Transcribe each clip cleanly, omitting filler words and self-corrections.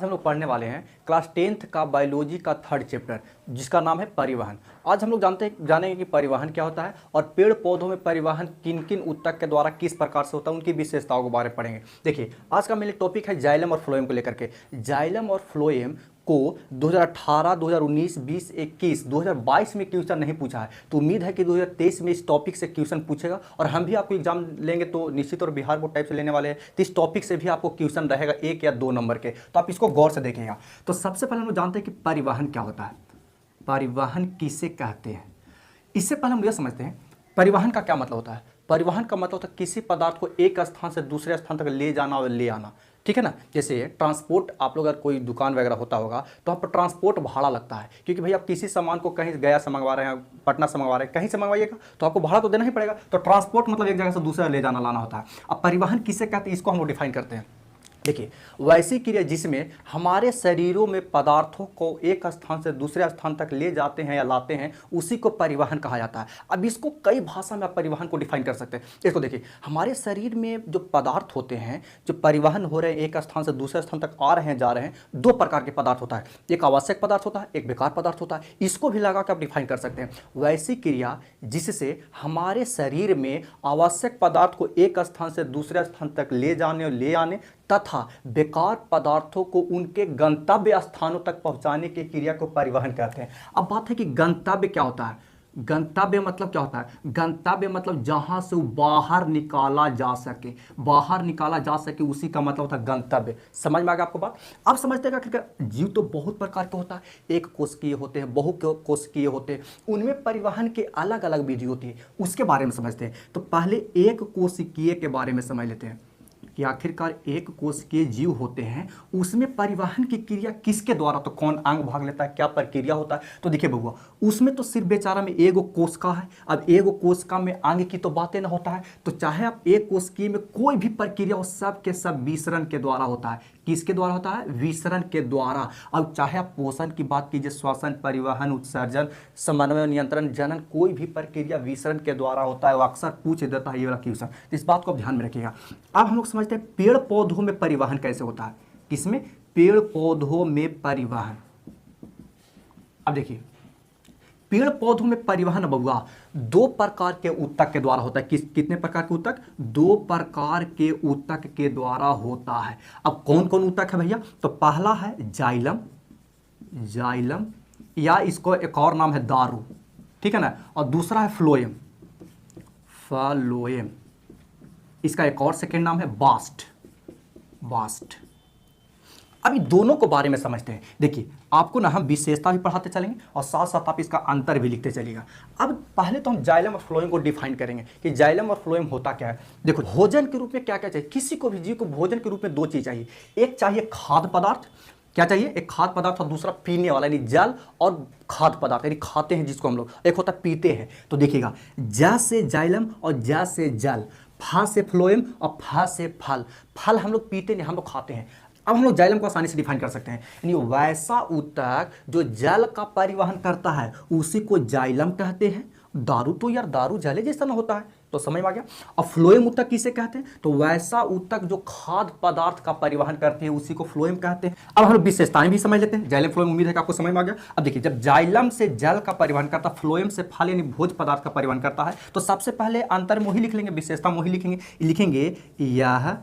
हम लोग पढ़ने वाले हैं क्लास 10th का बायोलॉजी का 3rd चैप्टर जिसका नाम है परिवहन। आज हम लोग जानेंगे कि परिवहन क्या होता है और पेड़ पौधों में परिवहन किन किन ऊतक के द्वारा किस प्रकार से होता है, उनकी विशेषताओं के बारे में पढ़ेंगे। देखिए, आज का मेन टॉपिक है जाइलम और फ्लोएम को लेकर के। जाइलम और फ्लोएम को 2018, 2019, 20, 21, 2022 में क्वेश्चन नहीं पूछा है, तो उम्मीद है कि 2023 में इस टॉपिक से क्वेश्चन पूछेगा। और हम भी आपको एग्जाम लेंगे तो निश्चित और बिहार बोर्ड टाइप से लेने वाले हैं, तो इस टॉपिक से भी आपको क्वेश्चन रहेगा 1 या 2 नंबर के, तो आप इसको गौर से देखेंगे। तो सबसे पहले हम लोग जानते हैं कि परिवहन क्या होता है, परिवहन किसे कहते हैं। इससे पहले हम यह समझते हैं परिवहन का क्या मतलब होता है। परिवहन का मतलब होता है किसी पदार्थ को एक स्थान से दूसरे स्थान तक ले जाना और ले आना, ठीक है ना। जैसे ट्रांसपोर्ट, आप लोग अगर कोई दुकान वगैरह होता होगा तो आप पर ट्रांसपोर्ट भाड़ा लगता है, क्योंकि भाई आप किसी सामान को कहीं गया से मंगवा रहे हैं, पटना से मंगवा रहे हैं, कहीं से मंगवाइएगा तो आपको भाड़ा तो देना ही पड़ेगा। तो ट्रांसपोर्ट मतलब एक जगह से दूसरे ले जाना लाना होता है। अब परिवहन किसे कहते हैं, इसको हम लोग डिफाइन करते हैं। देखिए, वैसी क्रिया जिसमें हमारे शरीरों में पदार्थों को एक स्थान से दूसरे स्थान तक ले जाते हैं या लाते हैं, उसी को परिवहन कहा जाता है। अब इसको कई भाषा में आप परिवहन को डिफाइन कर सकते हैं। इसको देखिए, हमारे शरीर में जो पदार्थ होते हैं जो परिवहन हो रहे हैं, एक स्थान से दूसरे स्थान तक आ रहे हैं जा रहे हैं, 2 प्रकार के पदार्थ होता है। एक आवश्यक पदार्थ होता है, एक बेकार पदार्थ होता है। इसको भी लगा कर आप डिफाइन कर सकते हैं। वैसी क्रिया जिससे हमारे शरीर में आवश्यक पदार्थ को एक स्थान से दूसरे स्थान तक ले जाने और ले आने तथा बेकार पदार्थों को उनके गंतव्य स्थानों तक पहुंचाने की क्रिया को परिवहन कहते हैं। अब बात है कि गंतव्य क्या होता है। गंतव्य मतलब क्या होता है, गंतव्य मतलब जहां से वो बाहर निकाला जा सके, बाहर निकाला जा सके, उसी का मतलब होता है गंतव्य। समझ में आ गया आपको बात। अब समझते हैं कि जीव तो बहुत प्रकार के होता है, एक कोशिकीय होते हैं, बहु कोशिकीय होते हैं, उनमें परिवहन की अलग अलग विधि होती है, उसके बारे में समझते हैं। तो पहले एक कोशिकीय के बारे में समझ लेते हैं कि आखिरकार एक कोशिकीय जीव होते हैं, उसमें परिवहन की क्रिया किसके द्वारा, तो कौन अंग भाग लेता है, क्या प्रक्रिया होता है। तो देखिए बबुआ, उसमें तो सिर्फ बेचारा में एगो कोशिका है। अब एगो कोशिका में अंग की तो बातें ना होता है, तो चाहे आप एक कोशिकीय में कोई भी प्रक्रिया हो, सब के सब विसरण के द्वारा होता है। किसके द्वारा होता है, विसरण के द्वारा। अब चाहे आप पोषण की बात कीजिए, श्वसन, परिवहन, उत्सर्जन, समन्वय, नियंत्रण, जनन, कोई भी प्रक्रिया विसरण के द्वारा होता है। वो अक्सर पूछ देता है ये वाला क्वेश्चन, इस बात को आप ध्यान में रखिएगा। अब हम लोग समझते हैं पेड़ पौधों में परिवहन कैसे होता है। किसमें, पेड़ पौधों में परिवहन। अब देखिए, पेड़ पौधों में परिवहन बबुआ 2 प्रकार के ऊतक के द्वारा होता है। कितने प्रकार के ऊतक, 2 प्रकार के ऊतक के द्वारा होता है। अब कौन कौन ऊतक है भैया, तो पहला है जाइलम, जाइलम या इसको एक और नाम है दारू, ठीक है ना। और दूसरा है फ्लोएम, फ्लोएम, इसका एक और सेकेंड नाम है बास्ट, बास्ट। अभी दोनों को बारे में समझते हैं। देखिए, आपको ना हम विशेषता भी पढ़ाते चलेंगे और साथ साथ आप इसका अंतर भी लिखते चलिएगा। अब पहले तो हम जाइलम और फ्लोएम को डिफाइन करेंगे कि जाइलम और फ्लोएम होता क्या है। देखो, भोजन के रूप में क्या क्या चाहिए, किसी को भी जीव को भोजन के रूप में 2 चीज़ चाहिए। एक चाहिए खाद्य पदार्थ, क्या चाहिए, एक खाद्य पदार्थ, और दूसरा पीने वाला यानी जल और खाद्य पदार्थ यानी खाते हैं जिसको हम लोग, एक होता है पीते हैं। तो देखिएगा, ज से जाइलम और ज से जल, फा से फ्लोएम और फा से फल। फल हम लोग पीते नहीं, हम लोग खाते हैं। अब हम लोग जाइलम को आसानी से डिफाइन कर सकते हैं, यानी वैसा ऊतक जो जल का परिवहन करता है उसी को जाइलम कहते हैं। दारू तो यार दारू जले जैसा ना होता है, तो समझ में आ गया। अब फ्लोएम ऊतक किसे कहते हैं, तो वैसा ऊतक जो खाद्य पदार्थ का परिवहन करते हैं उसी को फ्लोएम कहते हैं। अब हम लोग विशेषताएं भी समझ लेते हैं। जाइलम फ्लोएम, उम्मीद है कि आपको समझ में आ गया। अब देखिए, जब जाइलम से जल का परिवहन करता, फ्लोएम से फल यानी भोज पदार्थ का परिवहन करता है, तो सबसे पहले अंतर मोही लिख लेंगे, विशेषता मोही लिखेंगे यह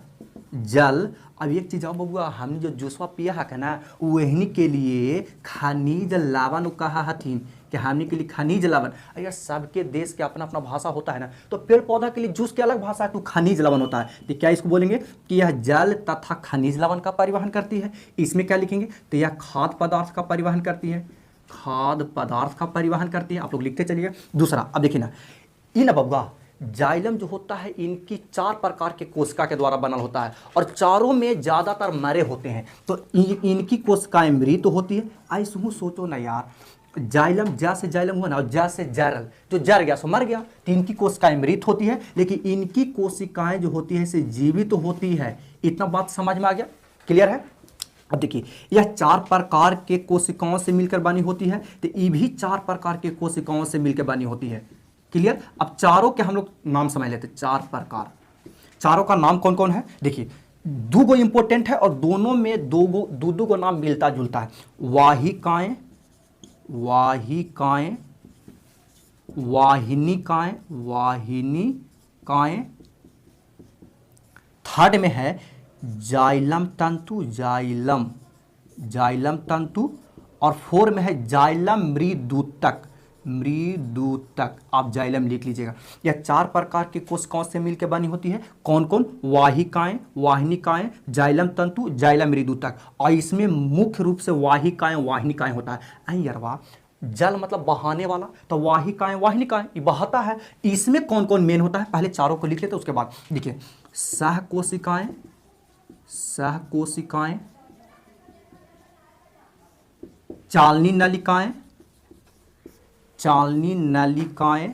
जल। अब एक चीज और बबुआ, हमने जो जूसवा पिया है ना, वहनी के लिए खनिज लवण कहा हथिन कि हमने के लिए खनिज लवण। यार सबके देश के अपना अपना भाषा होता है ना, तो पेड़ पौधा के लिए जूस की अलग भाषा है, तो खनिज लवण होता है। तो क्या इसको बोलेंगे कि यह जल तथा खनिज लवण का परिवहन करती है। इसमें क्या लिखेंगे, तो यह खाद्य पदार्थ का परिवहन करती है, खाद्य पदार्थ का परिवहन करती है। आप लोग लिखते चलिए। दूसरा, अब देखिए ना, ये ना बबुआ, जाइलम जो होता है इनकी 4 प्रकार के कोशिका के द्वारा बनल होता है और चारों में ज़्यादातर मरे होते हैं। तो इनकी कोशिकाएं मृत होती है। ऐसे सोचो ना यार, जाइलम, जा से जाइलम हुआ ना, और जा से जरल, जो जर गया सो मर गया, तो इनकी कोशिकाएं मृत होती है, लेकिन इनकी कोशिकाएं जो होती है इसे जीवित तो होती है। इतना बात समझ में आ गया, क्लियर है। अब देखिए, यह 4 प्रकार के कोशिकाओं से मिलकर बनी होती है, तो ये भी 4 प्रकार के कोशिकाओं से मिलकर बनी होती है। क्लियर। अब चारों के हम लोग नाम समझ लेते हैं। 4 प्रकार, चारों का नाम कौन कौन है। देखिए, दो गो इंपॉर्टेंट है और दोनों में दो गो नाम मिलता जुलता है। वाहिकाएं, वाहिकाएं, वाहिनिकाएं, वाहिनिकाएं। थर्ड में है जाइलम तंतु, जाइलम, जाइलम तंतु। और फोर में है जाइलम मृदुतक, मृदुतक। आप जाइलम लिख लीजिएगा। यह चार प्रकार की कोशिकाओं से मिलकर बनी होती है। कौन कौन? वाहिकाएं, वाहिनिकाएं, जाइलम तंतु, जाइलम मृदुतक। और इसमें मुख्य रूप से वाहिकाएं, वाहिनिकाएं होता है। अं यरवा जल मतलब बहाने वाला, तो वाहिकाएं, वाहिनिकाएं ये बहाता है। इसमें कौन कौन मेन होता है पहले चारों को लिख लेते उसके बाद देखिए। सहकोशिकाएं, सहकोशिकाएं, चालनी नलिकाएं, चालनी नलिकाएं।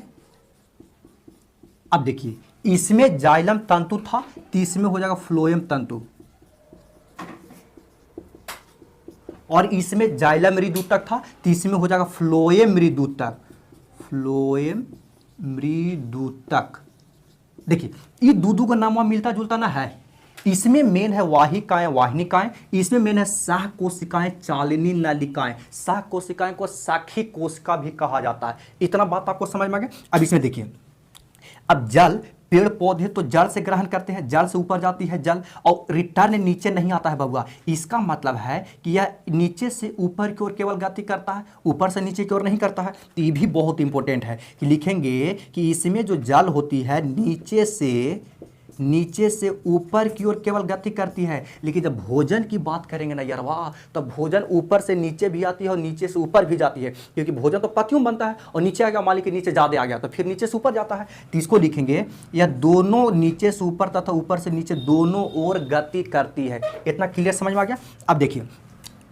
अब देखिए इसमें जाइलम तंतु था तो इसमें हो जाएगा फ्लोएम तंतु, और इसमें जाइलम मृदुतक था तो इसमें हो जाएगा फ्लोएम मृदुतक, फ्लोएम मृदुतक। देखिए ये दो का नाम मिलता जुलता ना है। इसमें मेन है वाहिकाएं, वाहिनिकाएं। इसमें मेन है सह कोशिकाएं, चालनी नलिकाएं। सह कोशिकाएं को साखी कोशिका भी कहा जाता है। इतना बात आपको समझ में आ गया। अब इसमें देखिए, अब जल, पेड़ पौधे तो जल से ग्रहण करते हैं, जल से ऊपर जाती है जल, और रिटर्न नीचे नहीं आता है बबुआ। इसका मतलब है कि यह नीचे से ऊपर की ओर केवल गति करता है, ऊपर से नीचे की ओर नहीं करता है। तो ये भी बहुत इंपॉर्टेंट है कि लिखेंगे कि इसमें जो जल होती है नीचे से ऊपर की ओर केवल गति करती है। लेकिन जब भोजन की बात करेंगे ना यार वाह, तो भोजन ऊपर से नीचे भी आती है और नीचे से ऊपर भी जाती है, क्योंकि भोजन तो पत्तियों में बनता है और नीचे आ गया मान लीजिए नीचे ज़्यादा आ गया तो फिर नीचे से ऊपर जाता है। तो इसको लिखेंगे यह दोनों नीचे से ऊपर तथा ऊपर से नीचे दोनों ओर गति करती है। इतना क्लियर समझ में आ गया। अब देखिए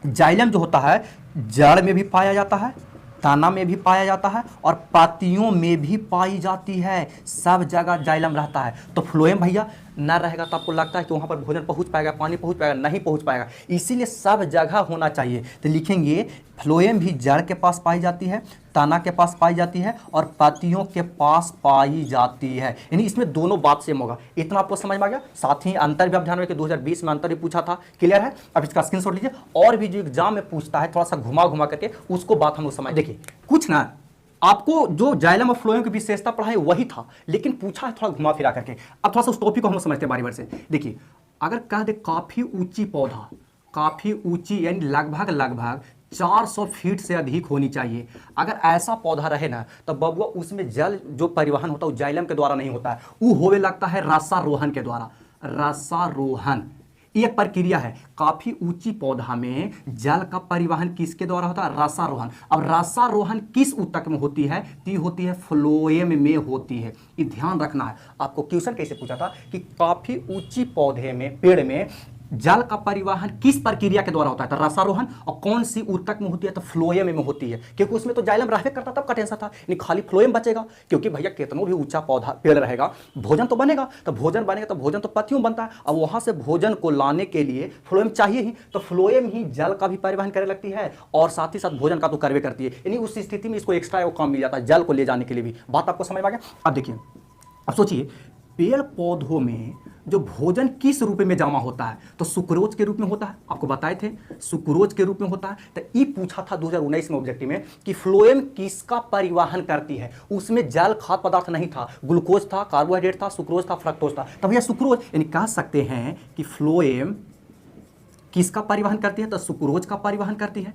जाइलम जो होता है जड़ में भी पाया जाता है, तना में भी पाया जाता है और पत्तियों में भी पाई जाती है। सब जगह जाइलम रहता है। तो फ्लोएम भैया ना रहेगा तो आपको लगता है कि वहाँ पर भोजन पहुँच पाएगा, पानी पहुँच पाएगा? नहीं पहुँच पाएगा। इसीलिए सब जगह होना चाहिए। तो लिखेंगे फ्लोएम भी जड़ के पास पाई जाती है, तना के पास पाई जाती है और पत्तियों के पास पाई जाती है। यानी इसमें दोनों बात सेम होगा। इतना आपको समझ में आ गया। साथ ही अंतर भी आप ध्यान रखिए, 2020 में अंतर भी पूछा था। क्लियर है? अब इसका स्क्रीनशॉट लीजिए। और भी जो एग्जाम में पूछता है थोड़ा सा घुमा घुमा करके उसको बात हम लोग समझ। देखिए कुछ ना आपको जो जाइलम और फ्लोएम की विशेषता पढ़ाई वही था, लेकिन पूछा है थोड़ा घुमा फिरा करके। अब थोड़ा सा उस टॉपिक को हम लोग समझते हैं बारी बारी से। देखिए अगर कह दे काफी ऊंची पौधा, काफी ऊंची यानी लगभग 400 फीट से अधिक होनी चाहिए। अगर ऐसा पौधा रहे ना तो बबुआ उसमें जल जो परिवहन होता है वो जाइलम के द्वारा नहीं होता है, वो होने लगता है रसारोहण के द्वारा। रसारोहण एक प्रक्रिया है। काफी ऊंची पौधा में जल का परिवहन किसके द्वारा होता है? रसारोहण। अब रसारोहण किस ऊतक में होती है? ती होती है फ्लोएम में होती है। ये ध्यान रखना है। आपको क्वेश्चन कैसे पूछा था कि काफी ऊंची पौधे में, पेड़ में जल का परिवहन किस प्रक्रिया के द्वारा होता है? तो रसारोहण। और कौन सी ऊतक में होती है? तो फ्लोएम में होती है, क्योंकि उसमें तो जाइलम रहबे करता तब का टेंशन था, नहीं खाली फ्लोएम बचेगा। क्योंकि भैया कितना भी ऊंचा पौधा पेड़ रहेगा भोजन तो बनेगा, तो भोजन बनेगा तो भोजन तो पत्तियों बनता है। अब वहां से भोजन को लाने के लिए फ्लोएम चाहिए ही, तो फ्लोएम ही जल का भी परिवहन करने लगती है और साथ ही साथ भोजन का तो करवे करती है। यानी उस स्थिति में इसको एक्स्ट्रा काम मिल जाता है जल को ले जाने के लिए भी। बात आपको समझ में आ गया? अब देखिए, अब सोचिए पेड़ पौधों में जो भोजन किस रूप में जमा होता है? तो सुक्रोज के रूप में होता है। आपको बताए थे सुक्रोज के रूप में होता है। तो ये पूछा था 2019 में ऑब्जेक्टिव में कि फ्लोएम किसका परिवहन करती है? उसमें जल खाद्य पदार्थ नहीं था, ग्लूकोज था, कार्बोहाइड्रेट था, सुक्रोज था, फ्रक्टोज था। तो भैया सुक्रोज यानी कह सकते हैं कि फ्लोएम किसका परिवहन करती है? तो सुक्रोज का परिवहन करती है,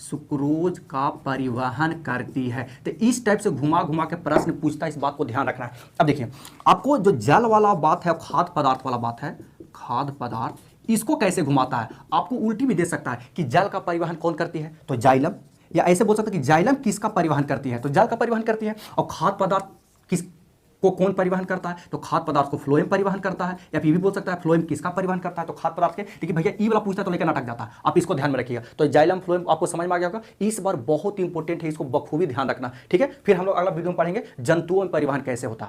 सुक्रोज का परिवहन करती है। तो इस टाइप से घुमा घुमा के प्रश्न पूछता है, इस बात को ध्यान रखना है। अब देखिए आपको जो जल वाला बात है, खाद्य पदार्थ वाला बात है, खाद्य पदार्थ, इसको कैसे घुमाता है? आपको उल्टी भी दे सकता है कि जल का परिवहन कौन करती है? तो जाइलम। या ऐसे बोल सकता है कि जाइलम किसका परिवहन करती है? तो जल का परिवहन करती है। और खाद्य पदार्थ किस को कौन परिवहन करता है? तो खाद्य पदार्थ को फ्लोएम परिवहन करता है। या फिर भी बोल सकता है फ्लोएम किसका परिवहन करता है? तो खाद्य पदार्थ के। लेकिन भैया ई वाला पूछता है तो लेकर नाटक जाता है। आप इसको ध्यान में रखिएगा। तो जाइलम फ्लोएम आपको समझ में आ गया होगा। इस बार बहुत इंपॉर्टेंट है, इसको बखूबी ध्यान रखना। ठीक है, फिर हम लोग अगला वीडियो में पढ़ेंगे जंतुओं में परिवहन कैसे होता है।